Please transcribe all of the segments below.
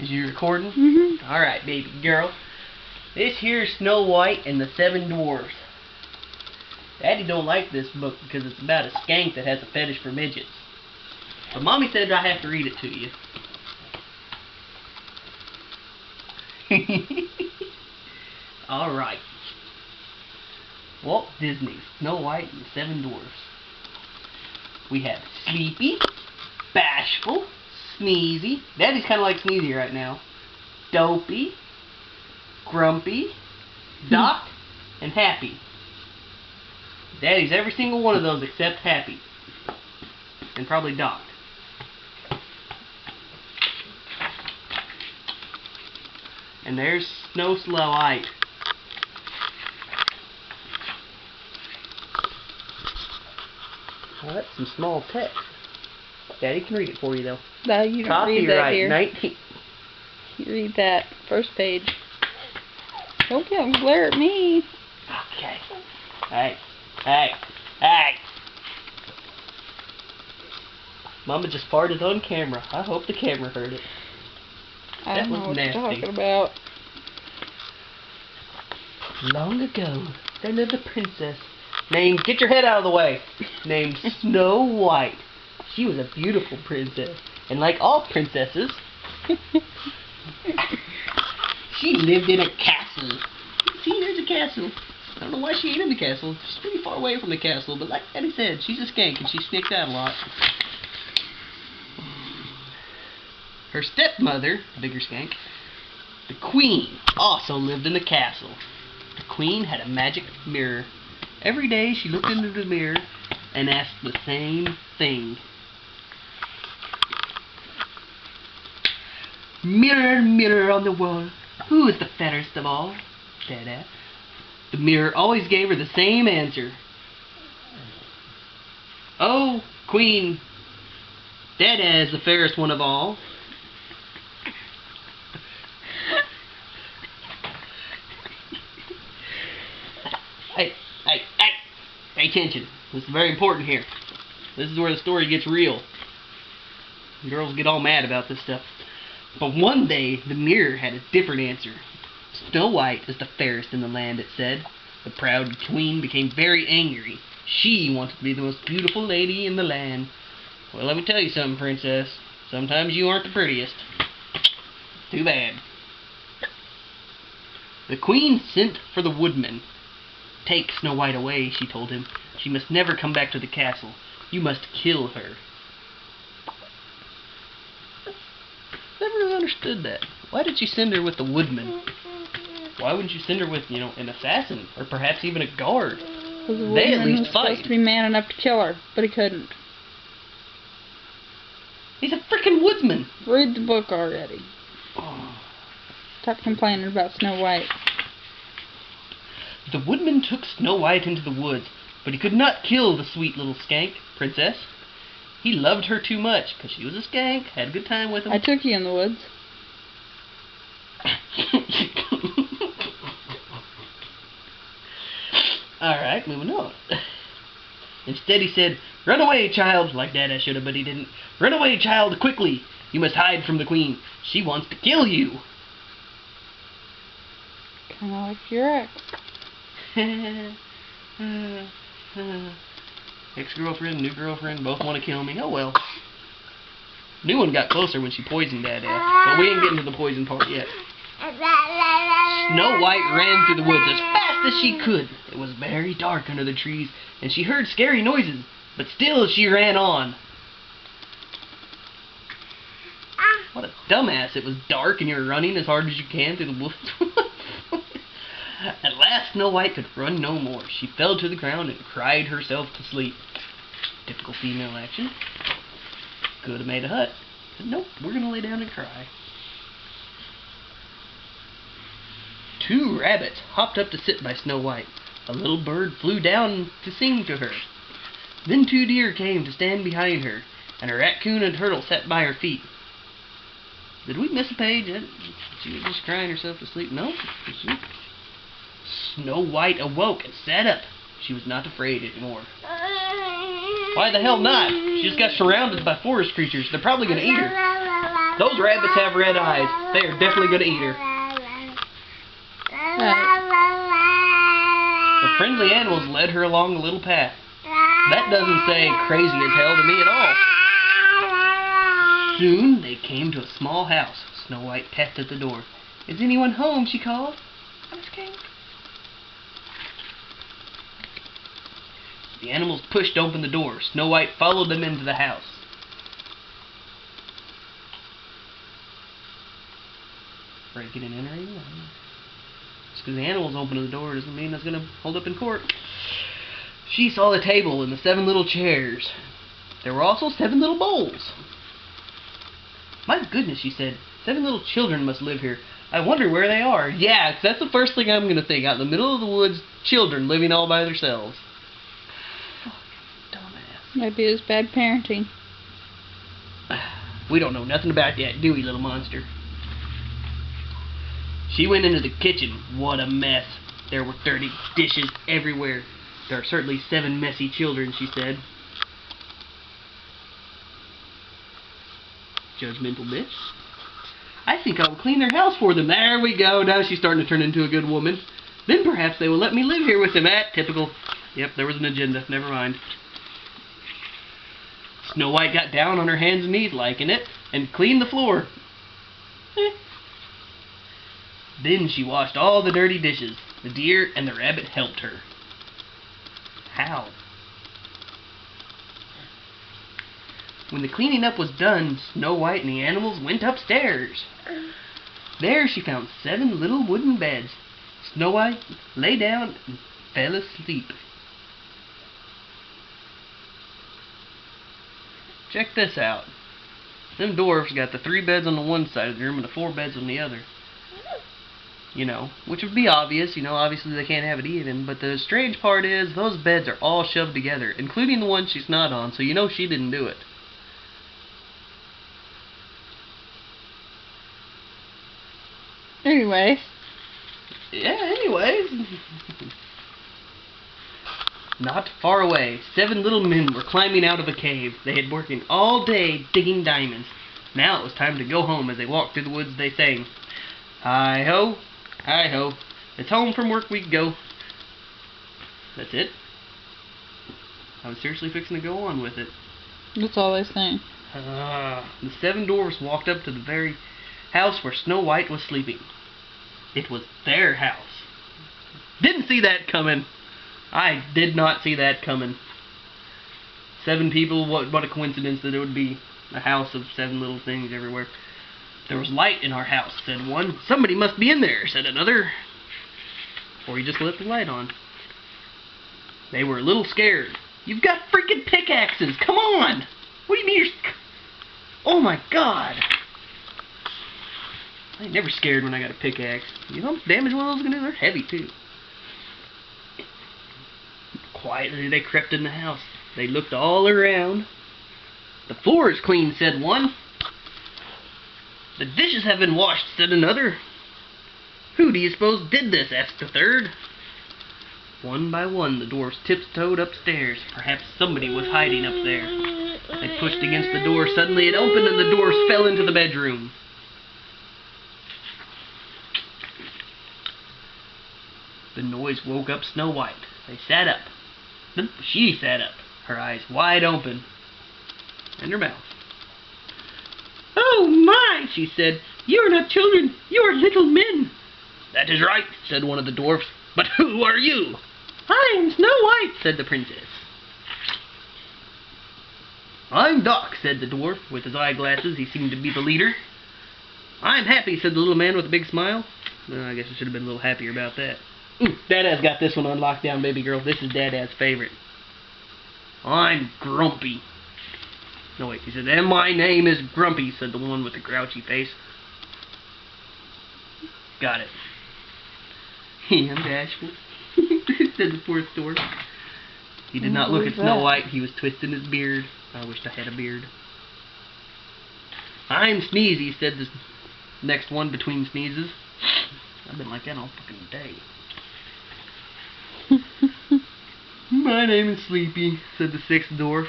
Is you recording? Mm-hmm. Alright, baby girl. This here is Snow White and the Seven Dwarfs. Daddy don't like this book because it's about a skank that has a fetish for midgets. But Mommy said I have to read it to you. Alright. Walt Disney's Snow White and the Seven Dwarfs. We have Sleepy, Bashful, Sneezy. Daddy's kind of like Sneezy right now. Dopey, Grumpy, Doc, and Happy. Daddy's every single one of those except Happy. And probably Doc. And there's Snow White. Well, that's some small text. Daddy can read it for you, though. No, you don't read that Copyright here. 19. You read that first page. Don't get him glare at me. Okay. Hey. Hey. Hey. Mama just farted on camera. I hope the camera heard it. I That don't know was what nasty. you're talking about. Long ago, there lived a princess named, get your head out of the way, named Snow White. She was a beautiful princess, and like all princesses, she lived in a castle. See, there's a castle. I don't know why she ain't in the castle. She's pretty far away from the castle, but like Daddy said, she's a skank and she sneaked out a lot. Her stepmother, the bigger skank, the queen, also lived in the castle. The queen had a magic mirror. Every day she looked into the mirror and asked the same thing. Mirror, mirror on the wall, who is the fairest of all? Dad asked. The mirror always gave her the same answer. Oh, Queen, Dada is the fairest one of all. Hey, pay attention. This is very important here. This is where the story gets real. Girls get all mad about this stuff. But one day, the mirror had a different answer. Snow White is the fairest in the land, it said. The proud queen became very angry. She wanted to be the most beautiful lady in the land. Well, let me tell you something, princess. Sometimes you aren't the prettiest. Too bad. The queen sent for the woodman. Take Snow White away, she told him. She must never come back to the castle. You must kill her. Never really understood that. Why did she send her with the woodman? Why wouldn't you send her with, an assassin? Or perhaps even a guard? Because the They at woodman least was supposed fight. to be man enough to kill her, but he couldn't. He's a freaking woodsman. Read the book already. Oh. Stop complaining about Snow White. The woodman took Snow White into the woods, but he could not kill the sweet little skank, princess. He loved her too much, because she was a skank, had a good time with him. I took you in the woods. Alright, moving on. Instead he said, "Run away, child," like Dada should have, but he didn't. "Run away, child, quickly. You must hide from the queen. She wants to kill you." Kind of like your ex. Ex-girlfriend, new girlfriend, both want to kill me. Oh well. New one got closer when she poisoned Dada, but we ain't getting to the poison part yet. Snow White ran through the woods as fast as she could. It was very dark under the trees, and she heard scary noises, but still she ran on. What a dumbass. It was dark and you were running as hard as you can through the woods. At last Snow White could run no more. She fell to the ground and cried herself to sleep. Typical female action. Could have made a hut. But nope, we're going to lay down and cry. 2 rabbits hopped up to sit by Snow White. A little bird flew down to sing to her. Then 2 deer came to stand behind her, and a raccoon and turtle sat by her feet. Did we miss a page? She was just crying herself to sleep. No. Snow White awoke and sat up. She was not afraid anymore. Why the hell not? She just got surrounded by forest creatures. They're probably going to eat her. Those rabbits have red eyes. They are definitely going to eat her. The friendly animals led her along a little path. That doesn't say crazy as hell to me at all. Soon they came to a small house. Snow White tapped at the door. "Is anyone home?" she called. "Ice cream." The animals pushed open the door. Snow White followed them into the house. Breaking and entering? Just because the animals opened the door doesn't mean that's going to hold up in court. She saw the table and the 7 little chairs. There were also 7 little bowls. "My goodness," she said, "7 little children must live here. I wonder where they are." Yeah, 'cause that's the first thing I'm going to think. Out in the middle of the woods, children living all by themselves. Dumbass. Maybe it's bad parenting. We don't know nothing about that, do we, little monster? She went into the kitchen. What a mess. There were dirty dishes everywhere. "There are certainly 7 messy children," she said. Judgmental bitch. "I think I will clean their house for them." There we go. Now she's starting to turn into a good woman. "Then perhaps they will let me live here with them." Typical. Yep, there was an agenda. Never mind. Snow White got down on her hands and knees, liking it, and cleaned the floor. Then she washed all the dirty dishes. The deer and the rabbit helped her. How? When the cleaning up was done, Snow White and the animals went upstairs. There she found 7 little wooden beds. Snow White lay down and fell asleep. Check this out. Them dwarfs got the 3 beds on the one side of the room and the 4 beds on the other. You know, which would be obvious. You know, obviously they can't have it even. But the strange part is, those beds are all shoved together, including the one she's not on, so you know she didn't do it. Anyways. Yeah, anyways. Not far away, 7 little men were climbing out of a cave. They had been working all day digging diamonds. Now it was time to go home. As they walked through the woods, they sang, "Hi-ho, hi-ho, it's home from work we go." That's it. I was seriously fixing to go on with it. That's all they sang. The 7 dwarfs walked up to the very house where Snow White was sleeping. It was their house. Didn't see that coming. I did not see that coming. 7 people, what a coincidence that it would be a house of 7 little things everywhere. "There was light in our house," said one. "Somebody must be in there," said another. Or he just left the light on. They were a little scared. "You've got freaking pickaxes! Come on! What do you mean you're... Oh my god! I ain't never scared when I got a pickaxe. You know how much damage one of those is gonna do? They're heavy too." Quietly they crept in the house. They looked all around. "The floor is clean," said one. "The dishes have been washed," said another. "Who do you suppose did this?" asked a third. One by one the dwarfs tiptoed upstairs. Perhaps somebody was hiding up there. They pushed against the door. Suddenly it opened and the dwarfs fell into the bedroom. The noise woke up Snow White. They sat up. She sat up, her eyes wide open, and her mouth. "Oh my," she said, "you are not children, you are little men." "That is right," said one of the dwarfs. "But who are you?" "I am Snow White," said the princess. "I'm Doc," said the dwarf. With his eyeglasses, he seemed to be the leader. "I'm Happy," said the little man with a big smile. Well, I guess I should have been a little happier about that. Dada's got this one on lockdown, baby girl. This is Dada's favorite. "I'm Grumpy." No, wait, he said, "and my name is Grumpy," said the one with the grouchy face. "Got it." "I'm bashful," said the 4th dwarf. He did not look at Snow White. He was twisting his beard. I wished I had a beard. "I'm Sneezy," said the next one between sneezes. I've been like that all fucking day. "My name is Sleepy," said the 6th dwarf.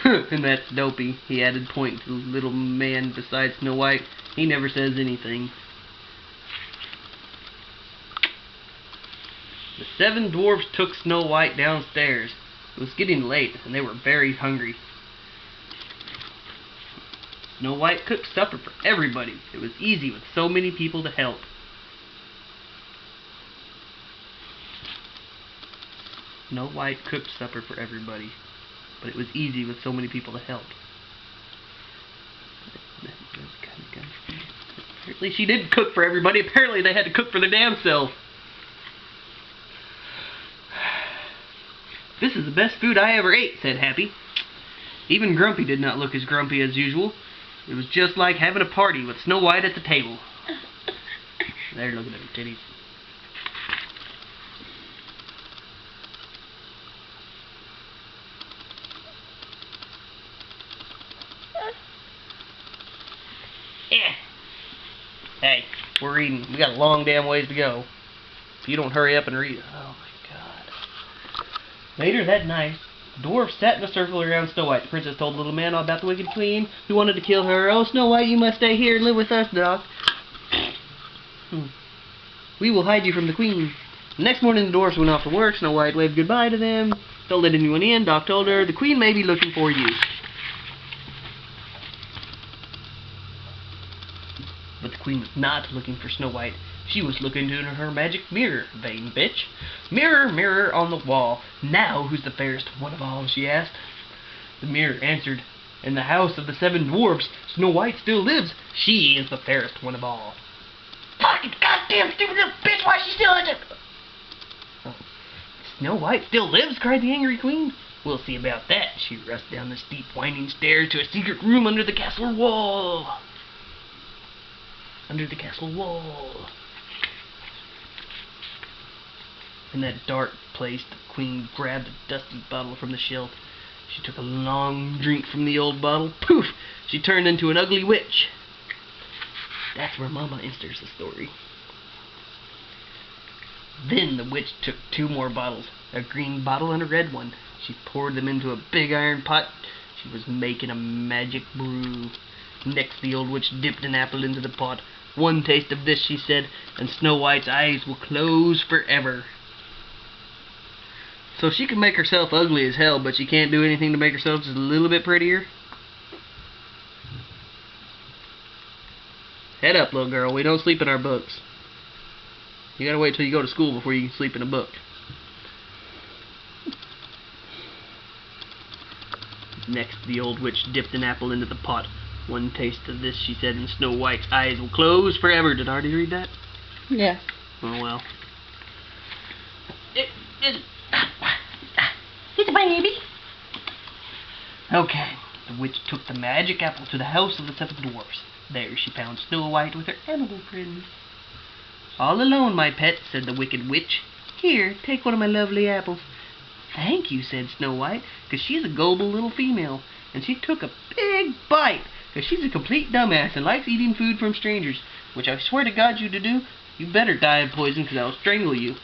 And that's dopey, he added, pointing to the little man beside Snow White. He never says anything. The 7 dwarfs took Snow White downstairs. It was getting late, and they were very hungry. Snow White cooked supper for everybody. It was easy with so many people to help. Snow White cooked supper for everybody, but it was easy with so many people to help. Apparently she did cook for everybody. Apparently they had to cook for their damn self. This is the best food I ever ate, said Happy. Even Grumpy did not look as grumpy as usual. It was just like having a party with Snow White at the table. They're looking at her titties. Yeah. Hey, we're reading. We got a long damn ways to go. If you don't hurry up and read. Oh my god. Later that night, the dwarfs sat in a circle around Snow White. The princess told the little man all about the wicked queen who wanted to kill her. Oh, Snow White, you must stay here and live with us, Doc. We will hide you from the queen. The next morning the dwarfs went off to work. Snow White waved goodbye to them. Don't let anyone in. Doc told her the queen may be looking for you. But the queen was not looking for Snow White. She was looking into her magic mirror, vain bitch. Mirror, mirror on the wall, now who's the fairest one of all, she asked. The mirror answered, in the house of the 7 dwarfs, Snow White still lives. She is the fairest one of all. Fucking goddamn stupid little bitch, why she still isn't? Oh. Snow White still lives, cried the angry queen. We'll see about that. She rushed down the steep winding stairs to a secret room under the castle wall. Under the castle wall. In that dark place, the queen grabbed a dusty bottle from the shelf. She took a long drink from the old bottle. Poof! She turned into an ugly witch. That's where Mama enters the story. Then the witch took 2 more bottles, a green bottle and a red one. She poured them into a big iron pot. She was making a magic brew. Next, the old witch dipped an apple into the pot. One taste of this, she said, and Snow White's eyes will close forever. So she can make herself ugly as hell, but she can't do anything to make herself just a little bit prettier? Head up, little girl. We don't sleep in our books. You gotta wait till you go to school before you can sleep in a book. Next, the old witch dipped an apple into the pot. One taste of this, she said, and Snow White's eyes will close forever. Did I already read that? Yeah. Oh, well. It's a baby. Okay. The witch took the magic apple to the house of the 7 dwarfs. There she found Snow White with her animal friends. All alone, my pet, said the wicked witch. Here, take one of my lovely apples. Thank you, said Snow White, because she's a gullible little female. And she took a big bite, because she's a complete dumbass and likes eating food from strangers, which I swear to God you to do. You better die of poison, because I'll strangle you.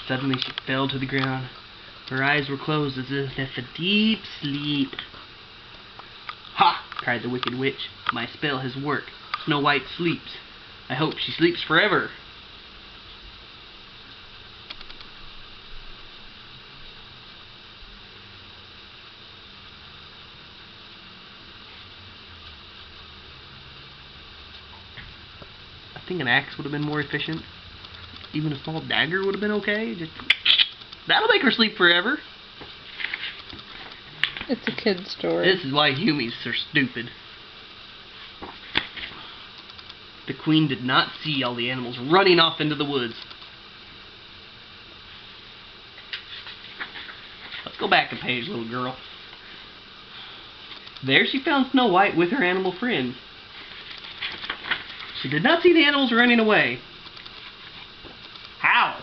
Suddenly she fell to the ground. Her eyes were closed as if in a deep sleep. Ha! Cried the wicked witch. My spell has worked. Snow White sleeps. I hope she sleeps forever. I think an axe would have been more efficient. Even a small dagger would have been okay. Just that'll make her sleep forever. It's a kid's story. This is why humans are stupid. The queen did not see all the animals running off into the woods. Let's go back a page, little girl. There she found Snow White with her animal friends. She did not see the animals running away. How?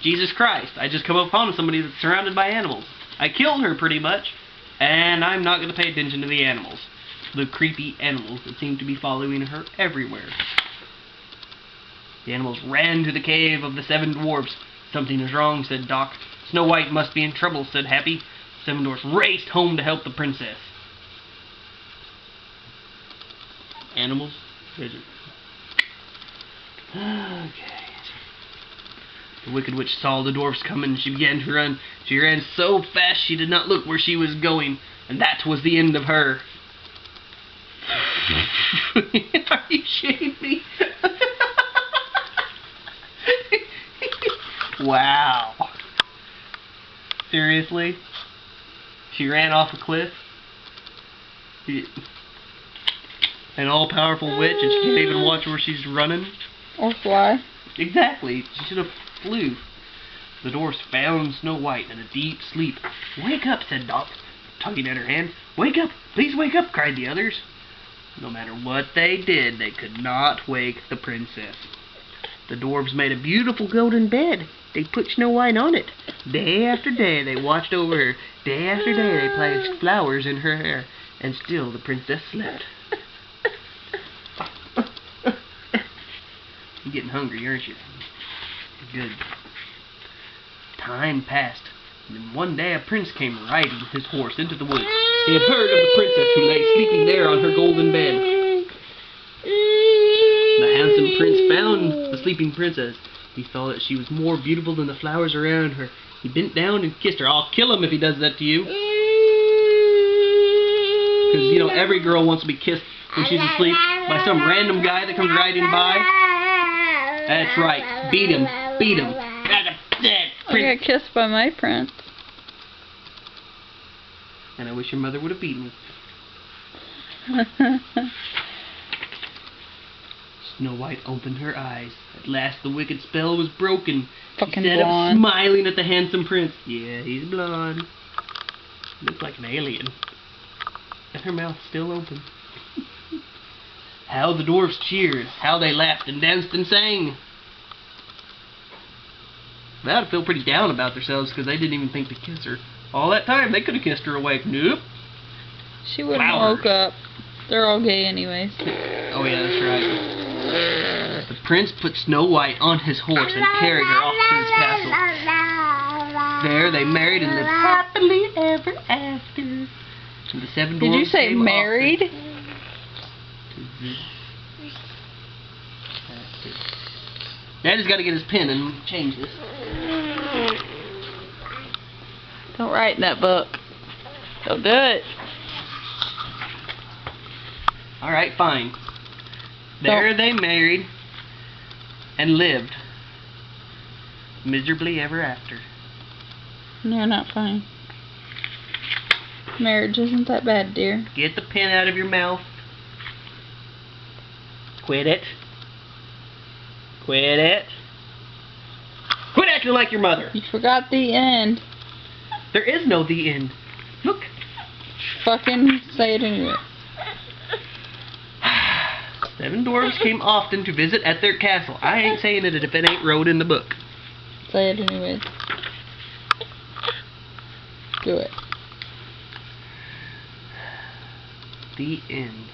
Jesus Christ, I just come upon somebody that's surrounded by animals. I killed her pretty much, and I'm not going to pay attention to the animals. The creepy animals that seem to be following her everywhere. The animals ran to the cave of the 7 dwarfs. Something is wrong, said Doc. Snow White must be in trouble, said Happy. Seven Dwarfs raced home to help the princess. Animals? Vision. Okay. The Wicked Witch saw the dwarfs coming and she began to run. She ran so fast she did not look where she was going, and that was the end of her. Are you shitting me? Wow. Seriously? She ran off a cliff? An all-powerful witch and she can't even watch where she's running? Or fly. Exactly. She should have flew. The dwarfs found Snow White in a deep sleep. Wake up, said Dot, tugging at her hand. Wake up! Please wake up, cried the others. No matter what they did, they could not wake the princess. The dwarves made a beautiful golden bed. They put Snow White on it. Day after day they watched over her. Day after day they placed flowers in her hair. And still the princess slept. You're getting hungry, aren't you? Good. Time passed. And then one day a prince came riding his horse into the woods. He had heard of the princess who lay sleeping there on her golden bed. The handsome prince found the sleeping princess. He saw that she was more beautiful than the flowers around her. He bent down and kissed her. I'll kill him if he does that to you. Because, you know, every girl wants to be kissed when she's asleep by some random guy that comes riding by. That's right. Beat him. Beat him. I got kissed by my prince. And I wish your mother would have beaten me. Snow White opened her eyes. At last the wicked spell was broken. Fucking Instead blonde. of smiling at the handsome prince. Yeah, he's blonde. Looks like an alien. And her mouth still open. How the dwarfs cheered. How they laughed and danced and sang. They ought to feel pretty down about themselves because they didn't even think to kiss her. All that time, they could have kissed her awake. Nope. She wouldn't have woke up. They're all gay anyways. Oh yeah, that's right. The prince put Snow White on his horse and carried her off to his castle. There they married and lived happily ever after. And the seven Did you dwarfs say came married? Daddy's got to get his pen and change this. Don't write in that book. Don't do it. Alright, fine. There they married and lived miserably ever after. No, not fine. Marriage isn't that bad, dear. Get the pen out of your mouth. Quit it. Quit it. Quit acting like your mother. You forgot the end. There is no the end. Look. Fucking say it anyway. Seven dwarves came often to visit at their castle. I ain't saying it if it ain't wrote in the book. Say it anyway. Do it. The end.